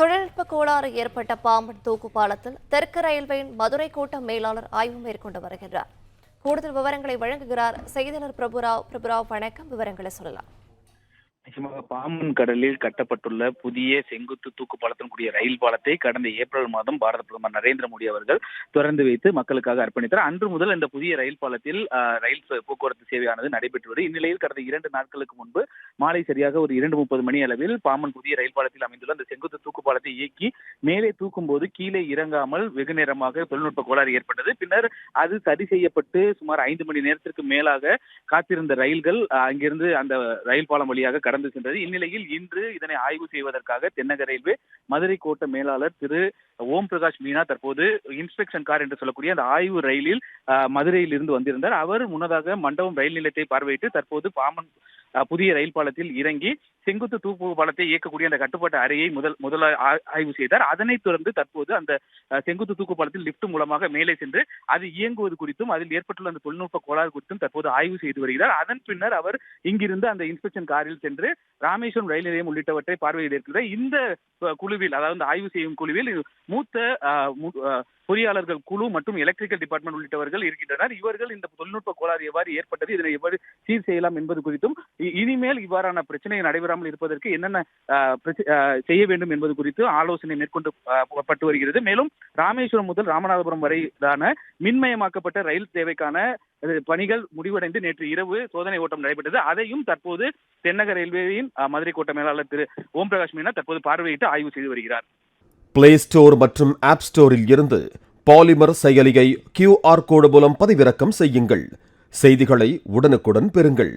தொழில்நுட்ப கோளாறு ஏற்பட்ட பாம்பன் தூக்கு பாலத்தில் தெற்கு ரயில்வேயின் மதுரை கோட்ட மேலாளர் ஆய்வு மேற்கொண்டு வருகின்றார். கூடுதல் விவரங்களை வழங்குகிறார் செய்தியாளர் பிரபுராவ். வணக்கம், விவரங்களை சொல்லலாம். நிச்சயமாக பாம்பன் கடலில் கட்டப்பட்டுள்ள புதிய செங்குத்து தூக்கு பாலத்துடன் கூடிய ரயில் பாலத்தை கடந்த ஏப்ரல் மாதம் பாரத பிரதமர் நரேந்திர மோடி அவர்கள் திறந்து வைத்து மக்களுக்காக அர்ப்பணித்தார். அன்று முதல் இந்த புதிய ரயில் பாலத்தில் ரயில் போக்குவரத்து சேவையானது நடைபெற்று வருகிறது. இந்நிலையில் கடந்த 2 நாட்களுக்கு முன்பு மாலை சரியாக ஒரு 2:30 மணி அளவில் பாம்பன் புதிய ரயில் பாலத்தில் அமைந்துள்ள அந்த செங்குத்து தூக்கு பாலத்தை இயக்கி மேலே தூக்கும் போது கீழே இறங்காமல் வெகு நேரமாக தொழில்நுட்ப கோளாறு ஏற்பட்டது. பின்னர் அது சரி செய்யப்பட்டு சுமார் 5 மணி நேரத்திற்கு மேலாக காத்திருந்த ரயில்கள் அங்கிருந்து அந்த ரயில் பாலம் வழியாக கடந்து சென்றது. இந்நிலையில் இன்று இதனை ஆய்வு செய்வதற்காக தென்னக ரயில்வே மதுரை கோட்ட மேலாளர் திரு ஓம் பிரகாஷ் மீனா தற்போது இன்ஸ்பெக்ஷன் கார் என்று சொல்லக்கூடிய அந்த ஆய்வு ரயிலில் மதுரையில் இருந்து வந்திருந்தார். அவர் முன்னதாக மண்டபம் ரயில் நிலையத்தை பார்வையிட்டு தற்போது பாம்பன் புதிய ரயில் பாலத்தில் இறங்கி செங்குத்து தூக்கு பாலத்தை இயக்கக்கூடிய அந்த கட்டுப்பாட்டு அறையை முதல் ஆய்வு செய்தார். அதனைத் தொடர்ந்து தற்போது அந்த செங்குத்து தூக்கு பாலத்தில் லிப்ட் மூலமாக மேலே சென்று அது இயங்குவது குறித்தும் அதில் ஏற்பட்டுள்ள அந்த தொழில்நுட்ப கோளாறு குறித்தும் தற்போது ஆய்வு செய்து வருகிறார். அதன் பின்னர் அவர் இங்கிருந்து அந்த இன்ஸ்பெக்ஷன் காரில் சென்று ராமேஸ்வரம் ரயில் நிலையம் உள்ளிட்டவற்றை பார்வையிட இருக்கிறார். இந்த குழுவில், அதாவது ஆய்வு செய்யும் குழுவில் மூத்த பொறியாளர்கள் குழு மற்றும் எலக்ட்ரிக்கல் டிபார்ட்மெண்ட் உள்ளிட்டவர்கள் இருக்கின்றனர். இவர்கள் இந்த தொழில்நுட்ப கோளாறு எவ்வாறு ஏற்பட்டது, இதனை எவ்வாறு சீர் செய்யலாம் என்பது குறித்தும் இனிமேல் இவ்வாறான பிரச்சனை நடைபெறாமல் இருப்பதற்கு என்னென்ன செய்ய வேண்டும் என்பது குறித்து ஆலோசனை மேற்கொண்டு வருகிறது. மேலும் ராமேஸ்வரம் முதல் ராமநாதபுரம் வரையிலான மின்மயமாக்கப்பட்ட ரயில் சேவைக்கான பணிகள் முடிவடைந்து நேற்று இரவு சோதனை ஓட்டம் நடைபெற்றது. அதையும் தற்போது தென்னக ரயில்வேயின் மதுரை கோட்ட மேலாளர் திரு ஓம் பிரகாஷ் மீனா தற்போது பார்வையிட்டு ஆய்வு செய்து வருகிறார். பிளே ஸ்டோர் மற்றும் ஆப் ஸ்டோரில் இருந்து பாலிமர் செயலியை QR கோடு மூலம் பதிவிறக்கம் செய்யுங்கள். செய்திகளை உடனுக்குடன் பெறுங்கள்.